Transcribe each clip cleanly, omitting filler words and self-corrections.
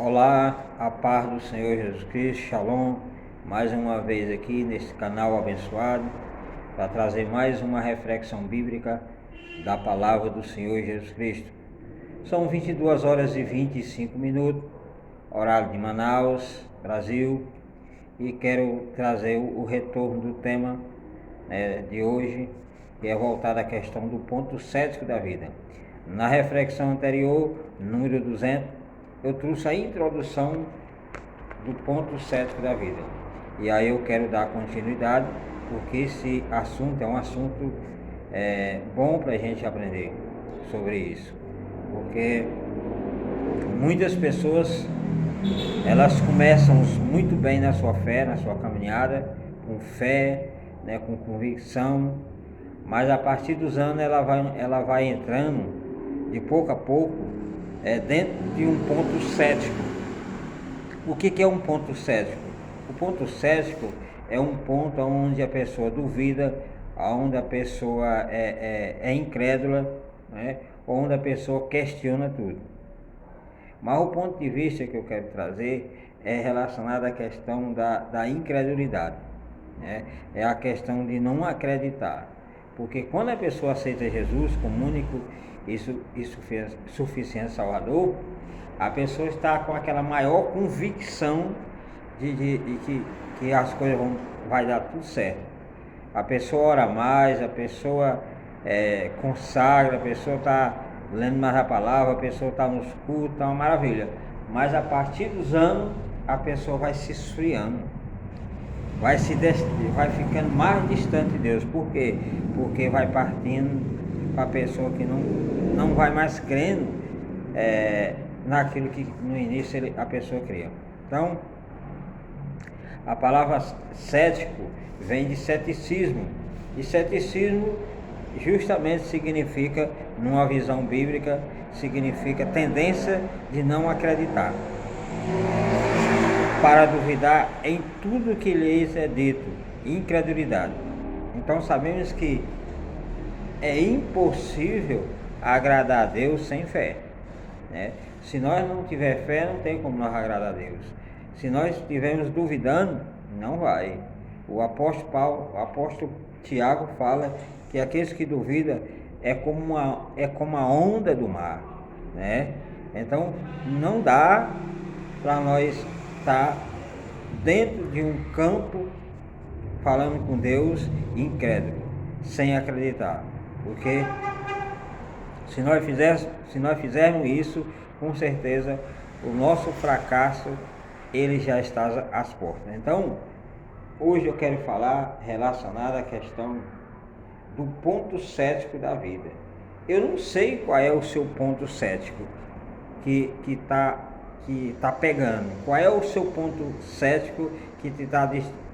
Olá, a paz do Senhor Jesus Cristo, Shalom, mais uma vez aqui nesse canal abençoado, para trazer mais uma reflexão bíblica da palavra do Senhor Jesus Cristo. São 22 horas e 25 minutos, horário de Manaus, Brasil, e quero trazer o retorno do tema de hoje, que é voltado à questão do ponto cético da vida. Na reflexão anterior, número 200, eu trouxe a introdução do ponto cético da vida. E aí eu quero dar continuidade, porque esse assunto é um assunto bom para a gente aprender sobre isso. Porque muitas pessoas, elas começam muito bem na sua fé, na sua caminhada, com fé, com convicção, mas a partir dos anos ela vai entrando de pouco a pouco dentro de um ponto cético. O que é um ponto cético? O ponto cético é um ponto onde a pessoa duvida, onde a pessoa é incrédula, onde a pessoa questiona tudo. Mas o ponto de vista que eu quero trazer é relacionado à questão da incredulidade. É a questão de não acreditar. Porque quando a pessoa aceita Jesus como único e suficiente Salvador, a pessoa está com aquela maior convicção de que as coisas vai dar tudo certo. A pessoa ora mais, a pessoa consagra, a pessoa está lendo mais a palavra, a pessoa está nos cultos, está uma maravilha. Mas a partir dos anos, a pessoa vai se esfriando, vai ficando mais distante de Deus. Por quê? Porque vai partindo para a pessoa que não vai mais crendo naquilo que no início a pessoa cria. Então, a palavra cético vem de ceticismo, e ceticismo justamente significa, numa visão bíblica, significa tendência de não acreditar, para duvidar em tudo que lhes é dito, incredulidade. Então sabemos que é impossível agradar a Deus sem fé, Se nós não tiver fé, não tem como nós agradar a Deus. Se nós estivermos duvidando, não vai. O apóstolo Tiago fala que aqueles que duvidam é como a onda do mar, Então não dá para nós estar dentro de um campo falando com Deus incrédulo, sem acreditar. Porque se nós fizermos isso, com certeza o nosso fracasso ele já está às portas. Então, hoje eu quero falar relacionado à questão do ponto cético da vida. Eu não sei qual é o seu ponto cético que tá pegando. Qual é o seu ponto cético que está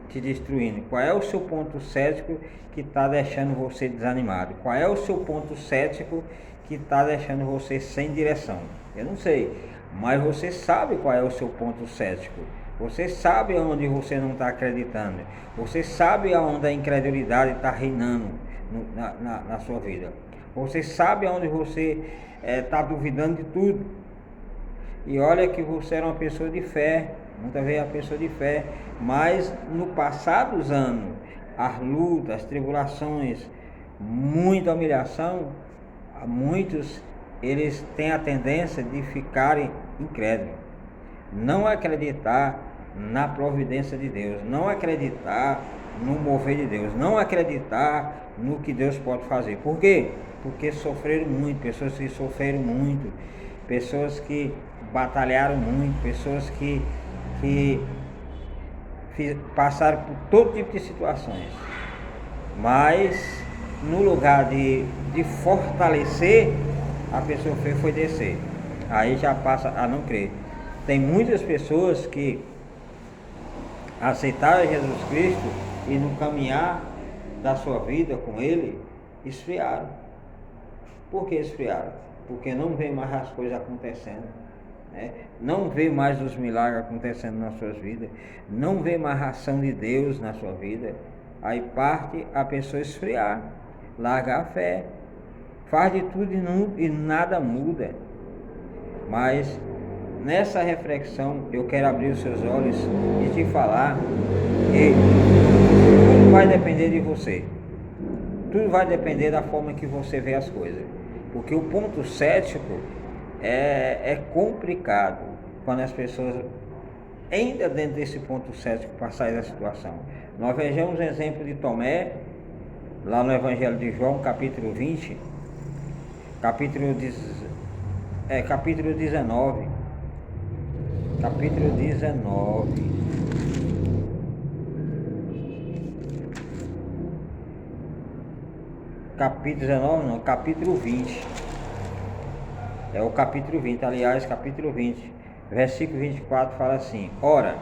te destruindo? Qual é o seu ponto cético que está deixando você desanimado? Qual é o seu ponto cético que está deixando você sem direção? Eu não sei, mas você sabe qual é o seu ponto cético. Você sabe onde você não está acreditando. Você sabe onde a incredulidade está reinando na sua vida. Você sabe onde você está duvidando de tudo. E olha que você era uma pessoa de fé, muitas vezes é uma pessoa de fé, mas no passar dos anos, as lutas, as tribulações, muita humilhação, muitos eles têm a tendência de ficarem incrédulos, não acreditar na providência de Deus, não acreditar no mover de Deus, não acreditar no que Deus pode fazer. Por quê? Porque sofreram muito, pessoas que sofreram muito, pessoas que batalharam muito, pessoas que passaram por todo tipo de situações, mas no lugar de fortalecer, a pessoa foi descer, aí já passa a não crer. Tem muitas pessoas que aceitaram Jesus Cristo e no caminhar da sua vida com Ele, esfriaram. Por que esfriaram? Porque não vê mais as coisas acontecendo, não vê mais os milagres acontecendo nas suas vidas, não vê mais a ação de Deus na sua vida. Aí parte a pessoa esfriar, largar a fé, faz de tudo e nada muda. Mas nessa reflexão eu quero abrir os seus olhos e te falar que tudo vai depender de você. Tudo vai depender da forma que você vê as coisas. Porque o ponto cético é complicado quando as pessoas, ainda dentro desse ponto cético, passarem da situação. Nós vejamos o exemplo de Tomé, lá no Evangelho de João, capítulo 20, capítulo 19. Capítulo 19. Capítulo 19 não, capítulo 20. É o capítulo 20, aliás, capítulo 20, versículo 24 fala assim: ora,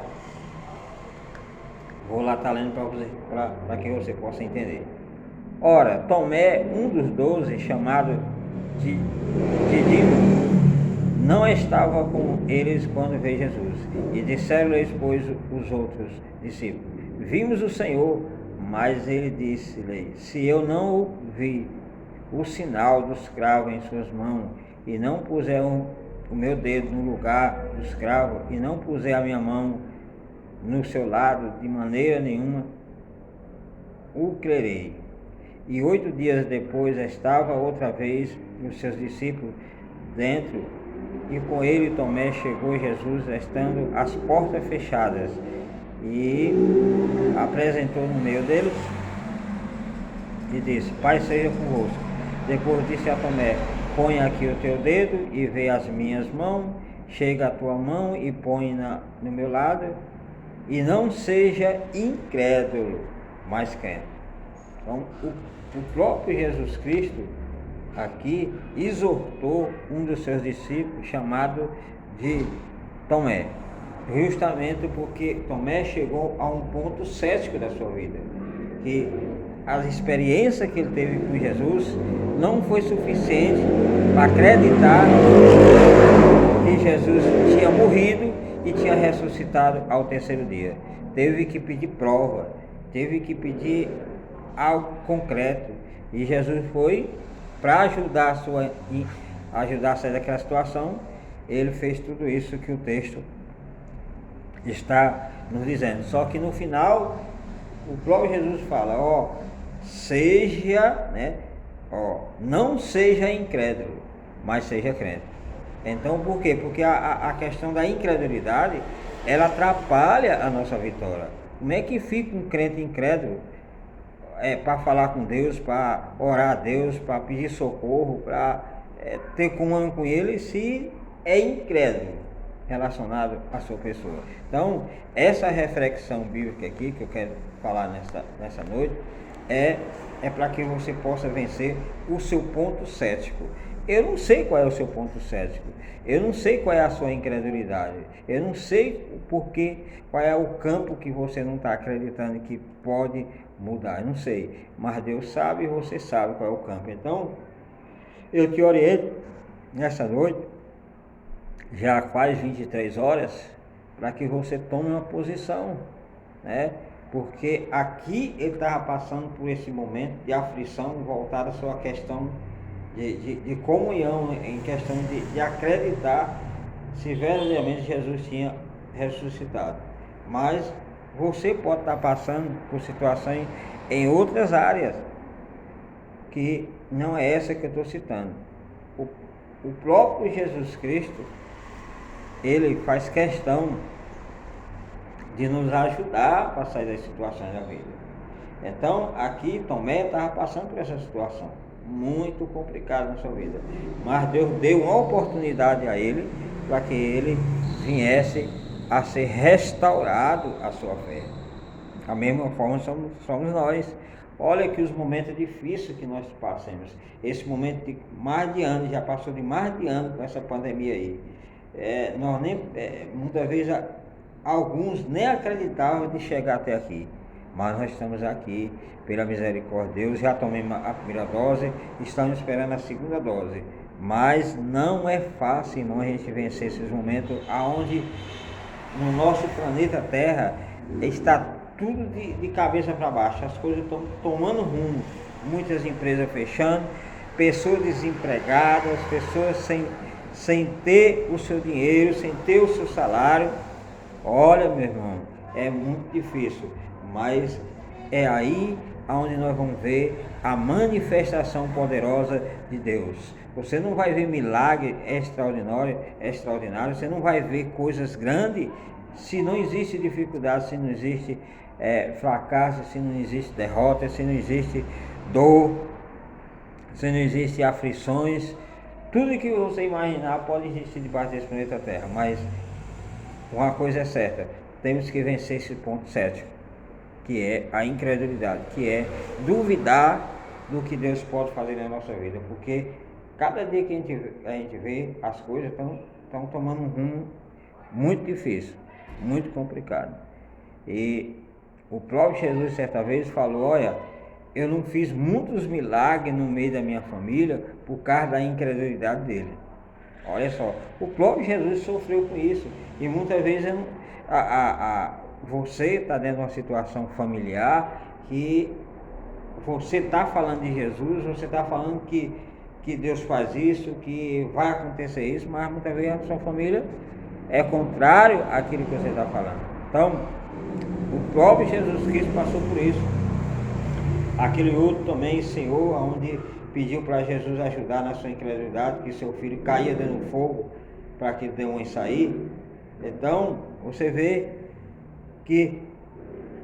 vou lá estar lendo para que você possa entender. Ora, Tomé, um dos 12, chamado de Dídimo, não estava com eles quando veio Jesus. E disseram-lhes, pois, os outros discípulos: vimos o Senhor. Mas ele disse-lhe: se eu não o vi o sinal dos cravos em suas mãos, e não puser o meu dedo no lugar dos cravos, e não puser a minha mão no seu lado, de maneira nenhuma o crerei. E 8 dias depois estava outra vez os seus discípulos dentro, e com ele Tomé. Chegou Jesus, estando as portas fechadas, e apresentou no meio deles e disse: Pai seja convosco. Depois disse a Tomé: põe aqui o teu dedo e vê as minhas mãos, chega a tua mão e põe no meu lado, e não seja incrédulo, mas crente. Então o próprio Jesus Cristo aqui exortou um dos seus discípulos, chamado de Tomé, justamente porque Tomé chegou a um ponto cético da sua vida, que as experiências que ele teve com Jesus não foi suficiente para acreditar que Jesus tinha morrido e tinha ressuscitado ao terceiro dia. Teve que pedir prova, teve que pedir algo concreto, e Jesus foi para ajudar a sair daquela situação. Ele fez tudo isso que o texto está nos dizendo. Só que no final o próprio Jesus fala: não seja incrédulo, mas seja crente. Então por quê? Porque a questão da incredulidade, ela atrapalha a nossa vitória. Como é que fica um crente incrédulo para falar com Deus, para orar a Deus, para pedir socorro, para ter comunhão com Ele, se é incrédulo relacionado à sua pessoa? Então, essa reflexão bíblica aqui que eu quero falar nessa noite é para que você possa vencer o seu ponto cético. Eu não sei qual é o seu ponto cético, eu não sei qual é a sua incredulidade, eu não sei qual é o campo que você não está acreditando que pode mudar, eu não sei, mas Deus sabe e você sabe qual é o campo. Então, eu te oriento nessa noite, já quase 23 horas, para que você tome uma posição, né? Porque aqui ele estava passando por esse momento de aflição voltada à sua questão de comunhão, em questão de acreditar se verdadeiramente Jesus tinha ressuscitado. Mas você pode estar passando por situações em outras áreas, que não é essa que eu estou citando. O próprio Jesus Cristo, ele faz questão de nos ajudar a sair das situações da vida. Então, aqui Tomé estava passando por essa situação muito complicada na sua vida, mas Deus deu uma oportunidade a ele para que ele viesse a ser restaurado a sua fé. Da mesma forma somos nós. Olha que os momentos difíceis que nós passamos, esse momento de mais de ano, já passou de mais de ano com essa pandemia aí. Muitas vezes alguns nem acreditavam de chegar até aqui, mas nós estamos aqui pela misericórdia de Deus. Já tomamos a primeira dose, estamos esperando a segunda dose, mas não é fácil, irmão, a gente vencer esses momentos onde no nosso planeta Terra está tudo de cabeça para baixo, as coisas estão tomando rumo, muitas empresas fechando, pessoas desempregadas, pessoas sem ter o seu dinheiro, sem ter o seu salário. Olha, meu irmão, é muito difícil, mas é aí onde nós vamos ver a manifestação poderosa de Deus. Você não vai ver milagre extraordinário, você não vai ver coisas grandes se não existe dificuldade, se não existe fracasso, se não existe derrota, se não existe dor, se não existe aflições. Tudo que você imaginar pode existir debaixo desse planeta Terra, mas uma coisa é certa, temos que vencer esse ponto cético, que é a incredulidade, que é duvidar do que Deus pode fazer na nossa vida, porque cada dia que a gente vê, as coisas estão tomando um rumo muito difícil, muito complicado. E o próprio Jesus certa vez falou: olha, eu não fiz muitos milagres no meio da minha família por causa da incredulidade dele. Olha só, o próprio Jesus sofreu com isso. E muitas vezes você está dentro de uma situação familiar que você está falando de Jesus, você está falando que Deus faz isso, que vai acontecer isso, mas muitas vezes a sua família é contrário àquilo que você está falando. Então, o próprio Jesus Cristo passou por isso. Aquele outro também, Senhor, onde pediu para Jesus ajudar na sua incredulidade, que seu filho caía dentro do fogo para que o demônio sair. Então, você vê que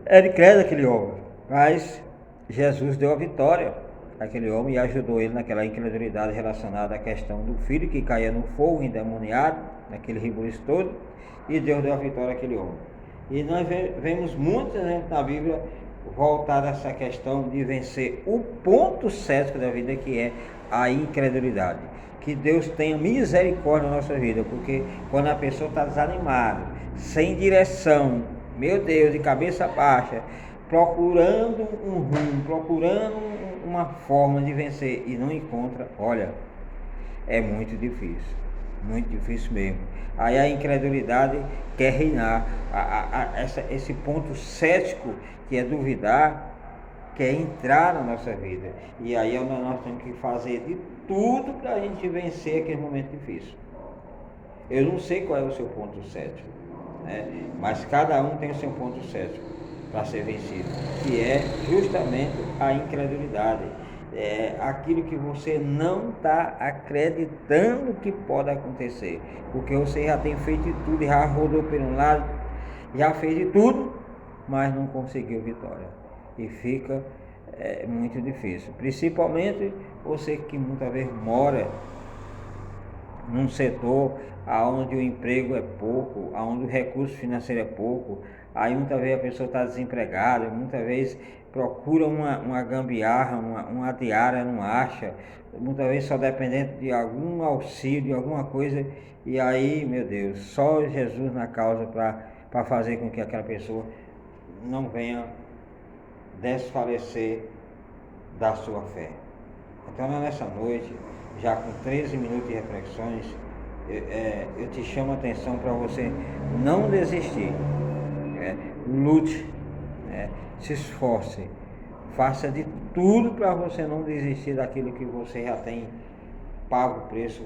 era incrédulo aquele homem, mas Jesus deu a vitória àquele homem e ajudou ele naquela incredulidade relacionada à questão do filho que caía no fogo endemoniado, naquele rebuliço todo, e Deus deu a vitória àquele homem. E nós vemos muitos exemplos na Bíblia voltar a essa questão de vencer o ponto cético da vida, que é a incredulidade. Que Deus tenha misericórdia na nossa vida, porque quando a pessoa está desanimada, sem direção, meu Deus, de cabeça baixa, procurando um rumo, procurando uma forma de vencer e não encontra, olha, é muito difícil mesmo. Aí a incredulidade quer reinar, esse ponto cético, que é duvidar, quer entrar na nossa vida. E aí é onde nós temos que fazer de tudo para a gente vencer aquele momento difícil. Eu não sei qual é o seu ponto cético, né? Mas cada um tem o seu ponto cético para ser vencido, que é justamente a incredulidade. É aquilo que você não está acreditando que pode acontecer, porque você já tem feito de tudo, já rodou por um lado, já fez de tudo, mas não conseguiu vitória, e fica muito difícil, principalmente você que muitas vezes mora num setor onde o emprego é pouco, onde o recurso financeiro é pouco. Aí muitas vezes a pessoa está desempregada, muitas vezes procura uma gambiarra, uma diária, não acha, muitas vezes só dependente de algum auxílio, de alguma coisa, e aí, meu Deus, só Jesus na causa para fazer com que aquela pessoa não venha desfalecer da sua fé. Então, nessa noite, já com 13 minutos de reflexões, eu te chamo a atenção para você não desistir. Lute, se esforce, faça de tudo para você não desistir daquilo que você já tem pago o preço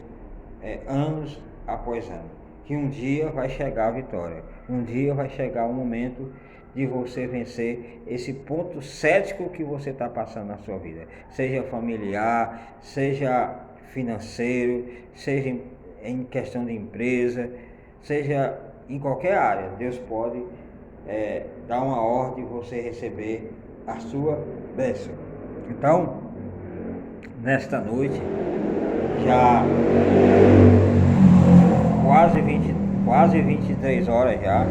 anos após ano. Que um dia vai chegar a vitória, um dia vai chegar o momento de você vencer esse ponto cético que você está passando na sua vida, seja familiar, seja financeiro, seja em questão de empresa, seja em qualquer área. Deus pode dar uma ordem e você receber a sua bênção. Então, nesta noite, já quase 23 horas já,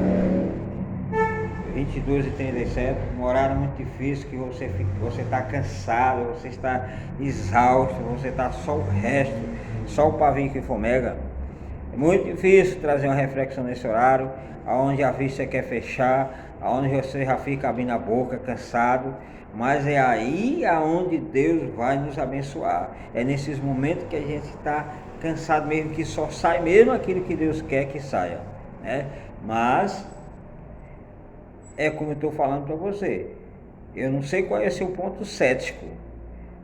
22h37, um horário muito difícil, que você está cansado, você está exausto, você está só o resto, só o pavio que fomega. É muito difícil trazer uma reflexão nesse horário, onde a vista quer fechar, onde você já fica abrindo a boca, cansado, mas é aí aonde Deus vai nos abençoar. É nesses momentos que a gente está cansado mesmo, que só sai mesmo aquilo que Deus quer que saia, né? Mas é como eu estou falando para você, eu não sei qual é o seu ponto cético,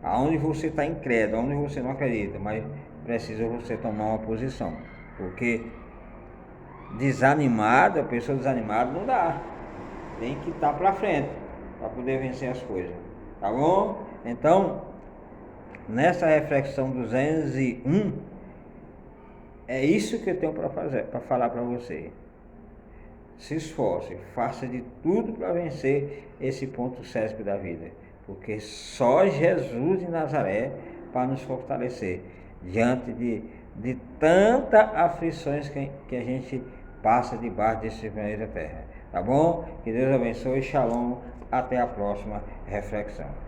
aonde você está incrédulo, aonde você não acredita, mas precisa você tomar uma posição. Porque desanimado, a pessoa desanimada não dá. Tem que estar para frente para poder vencer as coisas. Tá bom? Então, nessa reflexão 201, é isso que eu tenho para fazer, para falar para você. Se esforce, faça de tudo para vencer esse ponto cético da vida, porque só Jesus de Nazaré para nos fortalecer diante de tantas aflições que a gente passa debaixo desse planeta Terra. Tá bom? Que Deus abençoe. Shalom. Até a próxima reflexão.